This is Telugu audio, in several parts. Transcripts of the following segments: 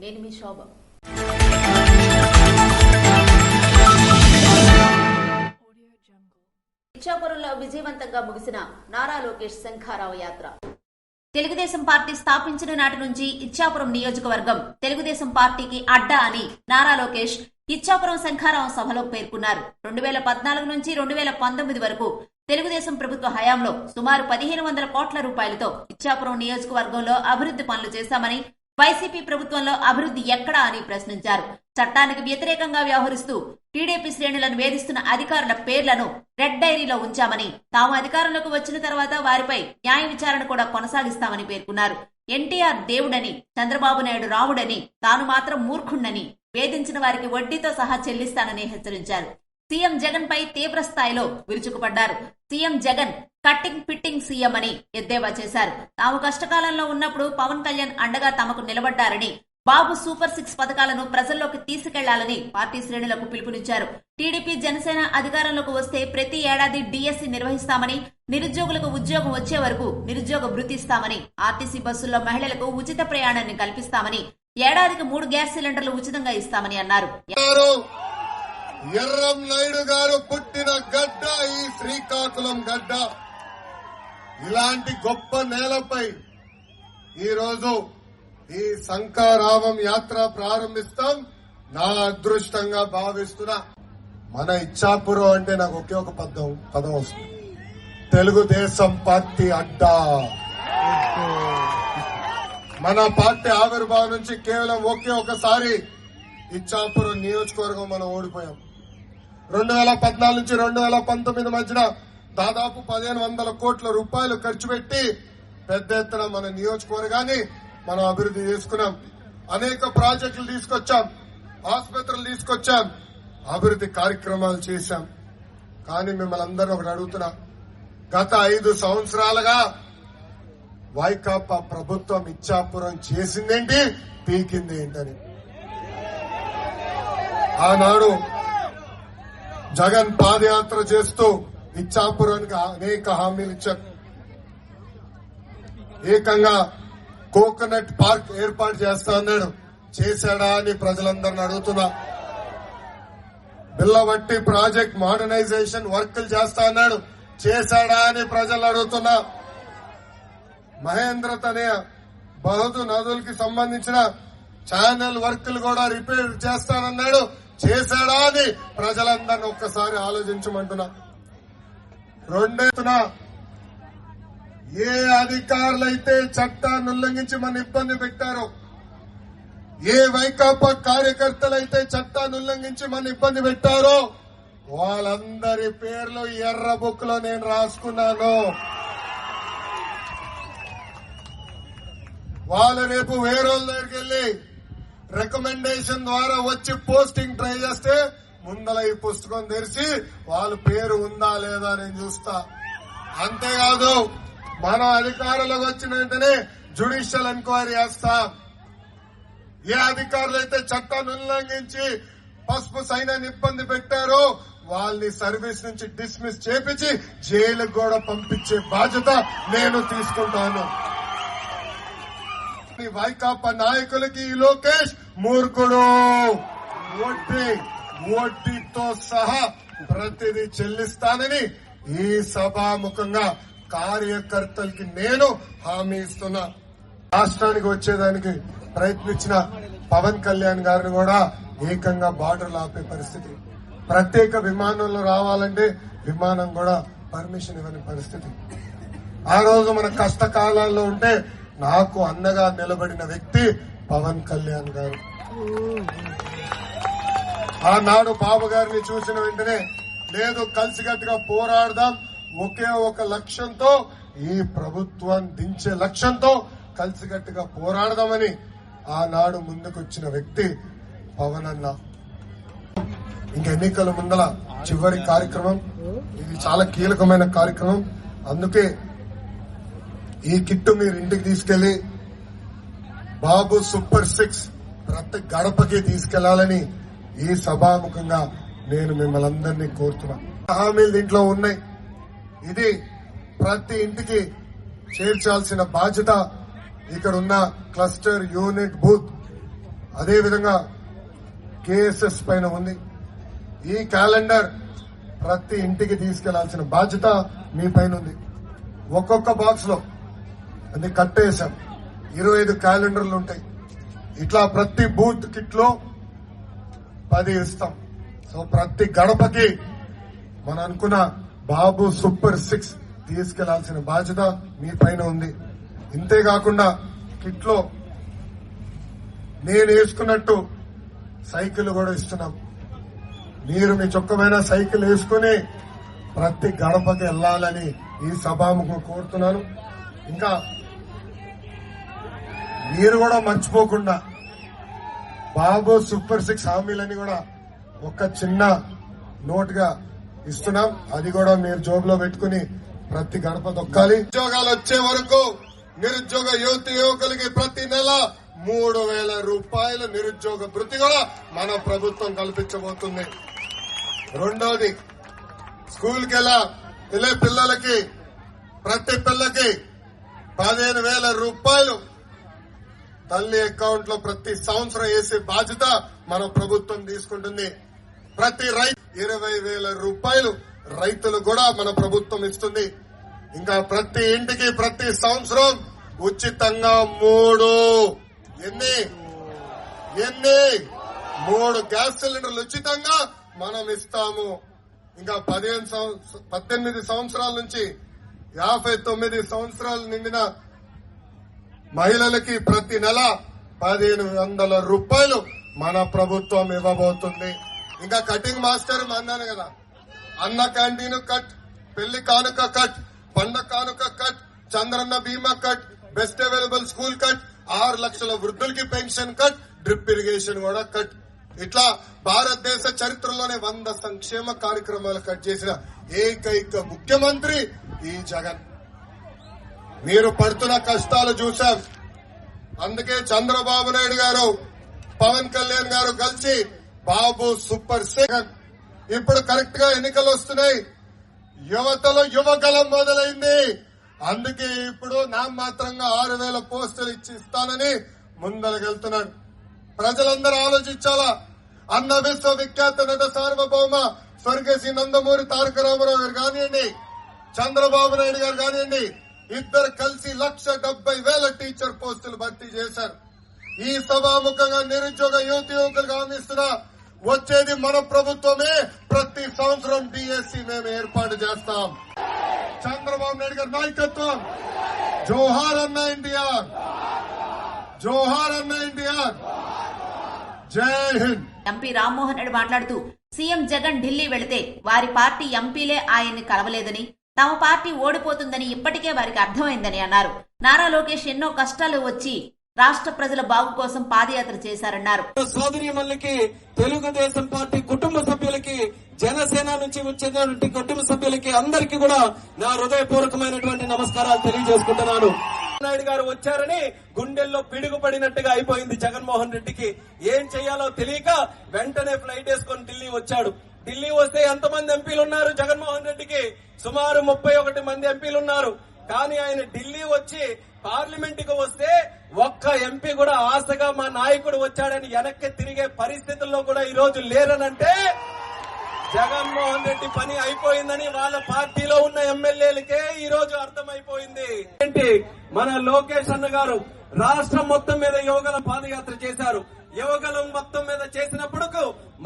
నేను మీ శోభ. ఇచ్చాపురంలో విజయవంతంగా ముగిసిన నారా లోకేష్ శంఖారావ యాత్ర. తెలుగుదేశం పార్టీ స్థాపించిన నాటి నుంచి ఇచ్చాపురం నియోజకవర్గం తెలుగుదేశం పార్టీకి అడ్డా అని నారా లోకేష్ ఇచ్చాపురం శంఖారావం సభలో పేర్కొన్నారు. 2014 నుంచి 2019 వరకు తెలుగుదేశం ప్రభుత్వ హయాంలో సుమారు 1500 కోట్ల రూపాయలతో ఇచ్చాపురం నియోజకవర్గంలో అభివృద్ధి పనులు చేశామని, వైసీపీ ప్రభుత్వంలో అభివృద్ధి ఎక్కడా అని ప్రశ్నించారు. చట్టానికి వ్యతిరేకంగా వ్యవహరిస్తూ టీడీపీ శ్రేణులను వేధిస్తున్న అధికారుల పేర్లను రెడ్ డైరీలో ఉంచామని, తాము అధికారంలోకి వచ్చిన తర్వాత వారిపై న్యాయ విచారణ కూడా కొనసాగిస్తామని పేర్కొన్నారు. ఎన్టీఆర్ దేవుడని, చంద్రబాబు నాయుడు రాముడని, తాను మాత్రం మూర్ఖుణ్ణని, వేధించిన వారికి వడ్డీతో సహా చెల్లిస్తానని హెచ్చరించారు. సీఎం జగన్ పై తీవ్ర స్థాయిలో విరుచుకుపడ్డారు. CM Jagan cutting pitting CM అని ఎద్దేవా చేశారు. తాము కష్టకాలంలో ఉన్నప్పుడు పవన్ కళ్యాణ్ అండగా తమకు నిలబడ్డారని, బాబు సూపర్ 6 పథకాలను ప్రజల్లోకి తీసుకెళ్లాలని పార్టీ శ్రేణులకు పిలుపునిచ్చారు. టీడీపీ జనసేన అధికారంలోకి వస్తే ప్రతి ఏడాది డిఎస్సి నిర్వహిస్తామని, నిరుద్యోగులకు ఉద్యోగం వచ్చే వరకు నిరుద్యోగ భృతి ఇస్తామని, ఆర్టీసీ బస్సుల్లో మహిళలకు ఉచిత ప్రయాణాన్ని కల్పిస్తామని, ఏడాదికి 3 గ్యాస్ సిలిండర్లు ఉచితంగా ఇస్తామని అన్నారు. ఎర్రం నాయుడు గారు పుట్టిన గడ్డ ఈ శ్రీకాకుళం గడ్డ. ఇలాంటి గొప్ప నేలపై ఈరోజు ఈ శంఖారావం యాత్ర ప్రారంభిస్తాం. నా అదృష్టంగా భావిస్తున్నా. మన ఇచ్చాపురం అంటే నాకు ఒకే ఒక పదం వస్తుంది, తెలుగుదేశం పార్టీ అడ్డా. మన పార్టీ ఆవిర్భావం నుంచి కేవలం ఒకే ఒకసారి ఇచ్చాపురం నియోజకవర్గం మనం ఓడిపోయాం. 2014 నుంచి 2019 మధ్యన దాదాపు 1500 కోట్ల రూపాయలు ఖర్చు పెట్టి పెద్ద ఎత్తున మన నియోజకవర్గాన్ని మనం అభివృద్ధి చేసుకున్నాం. అనేక ప్రాజెక్టులు తీసుకొచ్చాం, ఆసుపత్రులు తీసుకొచ్చాం, అభివృద్ధి కార్యక్రమాలు చేశాం. కానీ మిమ్మల్ని అందరూ ఒకటి అడుగుతున్నా, గత 5 సంవత్సరాలుగా వైకాపా ప్రభుత్వం ఇచ్చాపురం చేసిందేంటి, పీకింది ఏంటని. ఆనాడు జగన్ పాదయాత్ర చేస్తూ ఇచ్చాపురానికి అనేక హామీలు ఇచ్చారు. ఏకంగా కోకోనట్ పార్క్ ఏర్పాటు చేస్తా అన్నాడు, చేశాడా అని ప్రజలందరిని అడుగుతున్నా. బిల్లవట్టి ప్రాజెక్ట్ మోడర్నైజేషన్ వర్కులు చేస్తా అన్నాడు, చేశాడా అని ప్రజలు అడుగుతున్నా. మహేంద్ర తనయ బహుదు నదులకి సంబంధించిన ఛానల్ వర్కులు కూడా రిపేర్ చేస్తానన్నాడు, చేశాడా అని ప్రజలందరినీ ఒక్కసారి ఆలోచించమంటున్నా. రెండేతున ఏ అధికారులైతే చట్టాన్ని ఉల్లంఘించి మన ఇబ్బంది పెట్టారో, ఏ వైకాపా కార్యకర్తలైతే చట్టాన్ని ఉల్లంఘించి మన ఇబ్బంది పెట్టారో వాళ్ళందరి పేర్లు ఎర్ర బుక్ లో నేను రాసుకున్నాను. వాళ్ళు రేపు వేరే దగ్గరికి వెళ్లి రికమెండేషన్ ద్వారా వచ్చి పోస్టింగ్ ట్రై చేస్తే ముందల ఈ పుస్తకం తెరిచి వాళ్ళ పేరు ఉందా లేదా నేను చూస్తా. అంతేకాదు, మనం అధికారంలోకి వచ్చిన వెంటనే జ్యుడిషియల్ ఎంక్వైరీ చేస్తా. ఏ అధికారులు అయితే చట్టాన్ని ఉల్లంఘించి పసుపు సైన్యాన్ని ఇబ్బంది పెట్టారో వాళ్ళని సర్వీస్ నుంచి డిస్మిస్ చేపించి జైలుకు కూడా పంపించే బాధ్యత నేను తీసుకుంటాను. వైకాపా నాయకులకి ఈ లోకేష్ మూర్ఖుడు, వడ్డీతో సహా ప్రతిదీ చెల్లిస్తానని ఈ సభాముఖంగా కార్యకర్తలకి నేను హామీ ఇస్తున్నా. రాష్ట్రానికి వచ్చేదానికి ప్రయత్నించిన పవన్ కళ్యాణ్ గారిని కూడా ఏకంగా బార్డర్లు ఆపే పరిస్థితి. ప్రత్యేక విమానంలో రావాలంటే విమానం కూడా పర్మిషన్ ఇవ్వని పరిస్థితి. ఆ రోజు మన కష్టకాలాల్లో ఉంటే నాకు అన్నగా నిలబడిన వ్యక్తి పవన్ కళ్యాణ్ గారు. ఆనాడు బాబు గారిని చూసిన వెంటనే లేదు, కలిసికట్టుగా పోరాడదాం, ఒకే ఒక లక్ష్యంతో, ఈ ప్రభుత్వాన్ని దించే లక్ష్యంతో కలిసికట్టుగా పోరాడదామని ఆనాడు ముందుకొచ్చిన వ్యక్తి పవన్ అన్న. ఇంక ఎన్నికల ముందల చివరి కార్యక్రమం ఇది, చాలా కీలకమైన కార్యక్రమం. అందుకే ఈ కిట్టు మీరు ఇంటికి తీసుకెళ్లి బాబు సూపర్ 6 ప్రతి గడపకి తీసుకెళ్లాలని ఈ సభాముఖంగా నేను మిమ్మల్ని అందరినీ కోరుతున్నా. హామీలు దీంట్లో ఉన్నాయి. ఇది ప్రతి ఇంటికి చేర్చాల్సిన బాధ్యత ఇక్కడ ఉన్న క్లస్టర్ యూనిట్ బూత్ అదేవిధంగా కేఎస్ఎస్ పైన ఉంది. ఈ క్యాలెండర్ ప్రతి ఇంటికి తీసుకెళ్లాల్సిన బాధ్యత మీ పైన ఉంది. ఒక్కొక్క బాక్స్ లో అది కట్టేశాం. 25 క్యాలెండర్లు ఉంటాయి. ఇట్లా ప్రతి బూత్ కిట్ లో 10 ఇస్తాం. సో ప్రతి గడపకి మనం అనుకున్న బాబు సూపర్ 6 తీసుకెళ్లాల్సిన బాధ్యత మీ పైన ఉంది. ఇంతేకాకుండా కిట్ లో నేను వేసుకున్నట్టు సైకిల్ కూడా ఇస్తున్నాం. మీరు మీ చొక్కమైన సైకిల్ వేసుకుని ప్రతి గడపకి వెళ్లాలని ఈ సభాముఖం కోరుతున్నాను. ఇంకా మీరు కూడా మర్చిపోకుండా బాబు సూపర్ 6 హామీలని కూడా ఒక చిన్న నోట్ గా ఇస్తున్నాం. అది కూడా మీరు జోబులో పెట్టుకుని ప్రతి గడప దొక్కాలి. ఉద్యోగాలు వచ్చే వరకు నిరుద్యోగ యువకులకి ప్రతి నెల 3,000 రూపాయల నిరుద్యోగ భృతి కూడా మన ప్రభుత్వం కల్పించబోతుంది. రెండోది, స్కూల్కి వెళ్ళే పిల్లలకి ప్రతి పిల్లకి 15,000 రూపాయలు తల్లి అకౌంట్ లో ప్రతి సంవత్సరం వేసే బాధ్యత మన ప్రభుత్వం తీసుకుంటుంది. ప్రతి రైతు 20,000 రూపాయలు రైతులు కూడా మన ప్రభుత్వం ఇస్తుంది. ఇంకా ప్రతి ఇంటికి ప్రతి సంవత్సరం ఉచితంగా 3 గ్యాస్ సిలిండర్లు ఉచితంగా మనం ఇస్తాము. ఇంకా 18 సంవత్సరాల నుంచి 59 సంవత్సరాలు నిండిన మహిళలకి ప్రతి నెల 1,500 రూపాయలు మన ప్రభుత్వం ఇవ్వబోతుంది. ఇంకా కటింగ్ మాస్టర్ అన్నాను కదా, అన్న క్యాంటీన్ కట్, పెళ్లి కానుక కట్, పండగ కానుక కట్, చంద్రన్న బీమా cut, best available school cut, 6 లక్షల వృద్ధులకి పెన్షన్ కట్, డ్రిప్ ఇరిగేషన్ కూడా కట్. ఇట్లా భారతదేశ చరిత్రలోనే 100 సంక్షేమ కార్యక్రమాలు కట్ చేసిన ఏకైక ముఖ్యమంత్రి ఈ జగన్. మీరు పడుతున్న కష్టాలు చూశాం. అందుకే చంద్రబాబు నాయుడు గారు, పవన్ కళ్యాణ్ గారు కలిసి బాబు సూపర్ 6. ఇప్పుడు కరెక్ట్ గా ఎన్నికలు వస్తున్నాయి. యువతలో యువగలం మొదలైంది. అందుకే ఇప్పుడు నామమాత్రంగా 6,000 పోస్టులు ఇస్తానని ముందరకెళ్తున్నాడు. ప్రజలందరూ ఆలోచించాలా. అన్న విశ్వవిఖ్యాత నట సార్వభౌమ స్వర్గశ్రీ నందమూరి తారక రామారావు గారు కానివ్వండి, చంద్రబాబు నాయుడు గారు కానివ్వండి, ఇద్దరు కలిసి 1,70,000 టీచర్ పోస్టులు భర్తీ చేశారు. ఈ సభాముఖంగా నిరుద్యోగ యువకులకు అందిస్తున్నా వచ్చేది మన ప్రభుత్వమే. ప్రతి సంవత్సరం డిఎస్సి మేము ఏర్పాటు చేస్తాం. చంద్రబాబు నాయుడు గారి నాయకత్వం. జోహార్ అన్న ఎన్టీఆర్, జోహార్ అన్న ఎన్టీఆర్, జై హింద్. ఎంపీ రామ్మోహన్ రెడ్డి మాట్లాడుతూ సీఎం జగన్ ఢిల్లీ వెళితే వారి పార్టీ ఎంపీలే ఆయన్ని కలవలేదని, తమ పార్టీ ఓడిపోతుందని ఇప్పటికే వారికి అర్థమైందని అన్నారు. నారా లోకేష్ ఎన్నో కష్టాలు వచ్చి రాష్ట్ర ప్రజల బాగు కోసం పాదయాత్ర చేశారన్నారు. సోదరీమణులకి, తెలుగుదేశం పార్టీ కుటుంబ సభ్యులకి, జనసేన నుంచి వచ్చినటువంటి కుటుంబ సభ్యులకి అందరికీ కూడా నా హృదయపూర్వకమైనటువంటి నమస్కారాలు తెలియజేసుకుంటున్నాను. నాయుడు గారు వచ్చారని గుండెల్లో పిడుగుపడినట్టుగా అయిపోయింది జగన్మోహన్ రెడ్డికి. ఏం చేయాలో తెలియక వెంటనే ఫ్లైట్ వేసుకొని ఢిల్లీ వచ్చాడు. ఢిల్లీ వస్తే ఎంతమంది ఎంపీలు ఉన్నారు జగన్మోహన్ రెడ్డికి? సుమారు 31 మంది ఎంపీలు ఉన్నారు. కానీ ఆయన ఢిల్లీ వచ్చి పార్లమెంట్ కు వస్తే ఒక్క ఎంపీ కూడా ఆశగా మా నాయకుడు వచ్చాడని వెనక్కి తిరిగే పరిస్థితుల్లో కూడా ఈ రోజు లేరనంటే జగన్మోహన్ రెడ్డి పని అయిపోయిందని వాళ్ళ పార్టీలో ఉన్న ఎమ్మెల్యేలకే ఈ రోజు అర్థమైపోయింది. ఏంటి, మన లోకేష్ అన్న గారు రాష్ట్రం మొత్తం మీద యువగలం పాదయాత్ర చేశారు. యువగలం మొత్తం మీద చేసినప్పుడు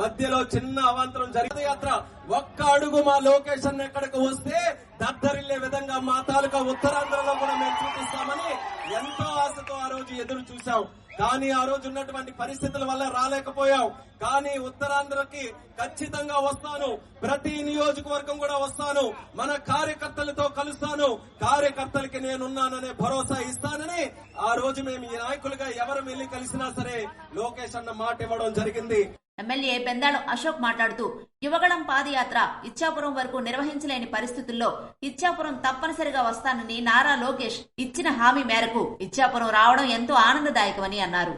మధ్యలో చిన్న అవాంతరం జరిగింది. యాత్ర ఒక్క అడుగు మా లోకేష్ అన్న ఎక్కడికి వస్తే దద్దరిల్లే విధంగా మా తాలూకా ఉత్తరాంధ్రలో కూడా మేము చూపిస్తామని ఎంతో ఆశతో ఆ రోజు ఎదురు చూశాం. కానీ ఆ రోజు ఉన్నటువంటి పరిస్థితుల వల్ల రాలేకపోయాం. కానీ ఉత్తరాంధ్రకి ఖచ్చితంగా వస్తాను, ప్రతి నియోజకవర్గం కూడా వస్తాను, మన కార్యకర్తలతో కలుస్తాను, కార్యకర్తలకి నేనున్నాననే భరోసా ఇస్తానని ఆ రోజు మేము ఈ నాయకులుగా ఎవరు వెళ్లి కలిసినా సరే లోకేష్ అన్న మాట ఇవ్వడం జరిగింది. ఎమ్మెల్యే పెందాళం అశోక్ మాట్లాడుతూ యువగళం పాదయాత్ర ఇచ్చాపురం వరకు నిర్వహించలేని పరిస్థితుల్లో ఇచ్చాపురం తప్పనిసరిగా వస్తానని నారా లోకేష్ ఇచ్చిన హామీ మేరకు ఇచ్చాపురం రావడం ఎంతో ఆనందదాయకమని అన్నారు.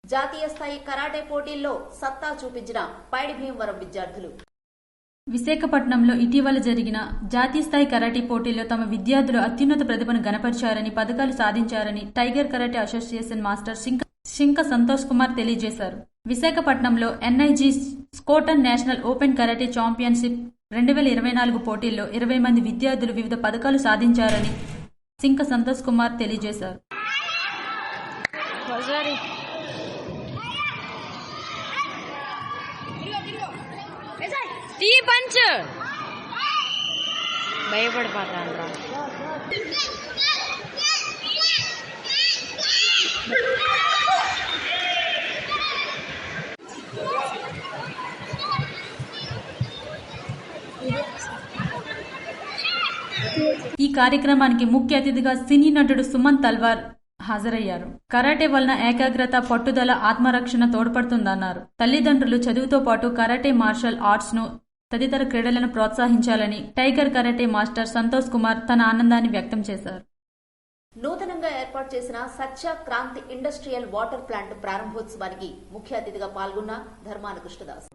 జాతీయ స్థాయి కరాటే పోటీల్లో సత్తా చూపించిన పైడి భీమవరం విద్యార్థులు. విశాఖపట్నంలో ఇటీవల జరిగిన జాతీయ స్థాయి కరాటే పోటీల్లో తమ విద్యార్థులు అత్యున్నత ప్రతిభను గణపరిచారని, పథకాలు సాధించారని tiger karate association master Sinka Santosh Kumar తెలియజేశారు. విశాఖపట్నంలో ఎన్ఐజీ స్కోటన్ నేషనల్ ఓపెన్ కరాటే ఛాంపియన్షిప్ 2024 పోటీల్లో 20 మంది విద్యార్థులు వివిధ పథకాలు సాధించారని సింక సంతోష్ కుమార్ తెలియజేశారు. భయపడిపోతాను. ఈ కార్యక్రమానికి ముఖ్య అతిథిగా సినీ నటుడు సుమన్ తల్వార్ హాజరయ్యారు. కరాటే వలన ఏకాగ్రత, పట్టుదల, ఆత్మరక్షణ తోడ్పడుతుందన్నారు. తల్లిదండ్రులు చదువుతో పాటు కరాటే, మార్షల్ ఆర్ట్స్ ను తదితర క్రీడలను ప్రోత్సహించాలని tiger karate master Santosh Kumar తన ఆనందాన్ని వ్యక్తం చేశారు. నూతనంగా ఏర్పాటు చేసిన సత్య క్రాంతి ఇండస్ట్రియల్ వాటర్ ప్లాంట్ ప్రారంభోత్సవానికి ముఖ్య అతిథిగా పాల్గొన్న ధర్మాన కృష్ణదాస్.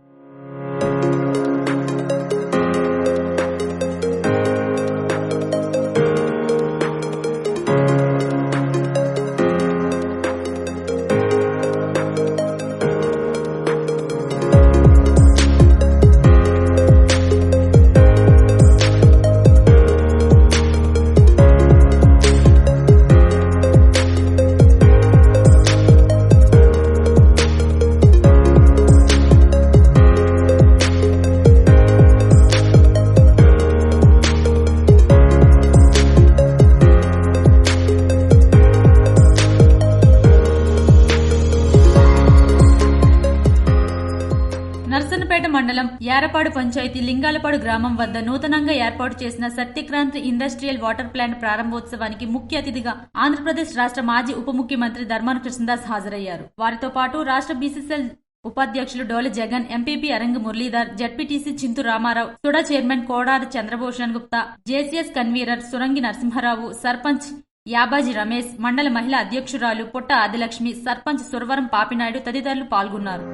నర్సన్నపేట మండలం యారపాడు పంచాయతీ లింగాలపాడు గ్రామం వద్ద నూతనంగా ఏర్పాటు చేసిన సత్యక్రాంతి ఇండస్ట్రియల్ వాటర్ ప్లాంట్ ప్రారంభోత్సవానికి ముఖ్య అతిథిగా ఆంధ్రప్రదేశ్ రాష్ట్ర మాజీ ఉప ముఖ్యమంత్రి ధర్మాన కృష్ణదాస్ హాజరయ్యారు. వారితో పాటు రాష్ట్ర బీసీసీఎల్ ఉపాధ్యక్షులు Dola Jagan, MPP Aranga Muralidhar, ZPTC Chintu Ramarao, SUDA chairman Kodari Chandrabhushan Gupta, JCS convener Surangi Narasimharao, sarpanch Yabaji Ramesh, మండల మహిళా అధ్యక్షురాలు పుట్ట ఆదిలక్ష్మి, సర్పంచ్ సురవరం పాపినాయుడు తదితరులు పాల్గొన్నారు.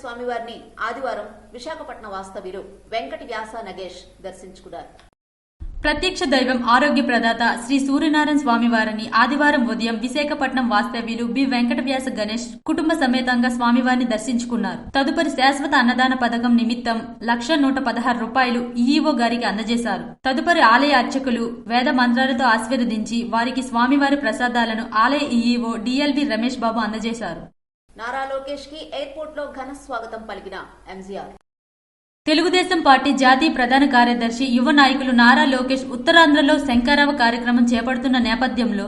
స్వామివారిని ఆదివారం విశాఖపట్నం వాస్తవ్యులు వెంకట వ్యాస నగేష్ దర్శించుకున్నారు. ప్రత్యక్ష దైవం ఆరోగ్య ప్రదాత శ్రీ సూర్యనారాయణ స్వామివారిని ఆదివారం ఉదయం విశాఖపట్నం వాస్తవ్యులు బి వెంకట వ్యాస గణేష్ కుటుంబ సమేతంగా స్వామివారిని దర్శించుకున్నారు. తదుపరి శాశ్వత అన్నదాన పథకం నిమిత్తం 1,116 రూపాయలు ఈఈఓ గారికి అందజేశారు. తదుపరి ఆలయ అర్చకులు వేద మంత్రాలతో ఆశీర్వదించి వారికి స్వామివారి ప్రసాదాలను ఆలయ ఈఈఓ డిఎల్వి రమేష్ బాబు అందజేశారు. నారా లోకేష్ కి ఎయిర్పోర్ట్ లో ఘన స్వాగతం పలికిన ఎంజీఆర్. తెలుగుదేశం పార్టీ జాతీయ ప్రధాన కార్యదర్శి, యువ నాయకులు నారా లోకేష్ ఉత్తరాంధ్రలో శంకరావ కార్యక్రమం చేపడుతున్న నేపథ్యంలో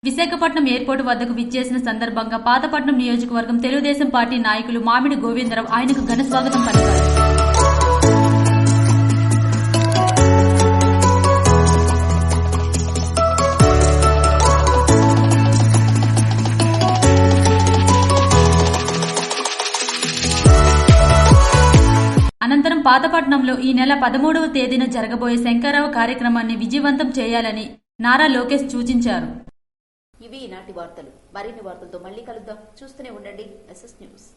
విశాఖపట్నం ఎయిర్పోర్టు వద్దకు విచ్చేసిన సందర్భంగా పాతపట్నం నియోజకవర్గం తెలుగుదేశం పార్టీ నాయకులు మామిడి గోవిందరావు ఆయనకు ఘన స్వాగతం పలికారు. అనంతరం పాతపట్నంలో ఈ నెల 13వ తేదీన జరగబోయే శంకరావ కార్యక్రమాన్ని విజయవంతం చేయాలని నారా లోకేష్ సూచించారు. ఇవి ఈనాటి వార్తలు. మరిన్ని వార్తలతో మళ్ళీ కలుద్దాం. చూస్తూనే ఉండండి SS న్యూస్.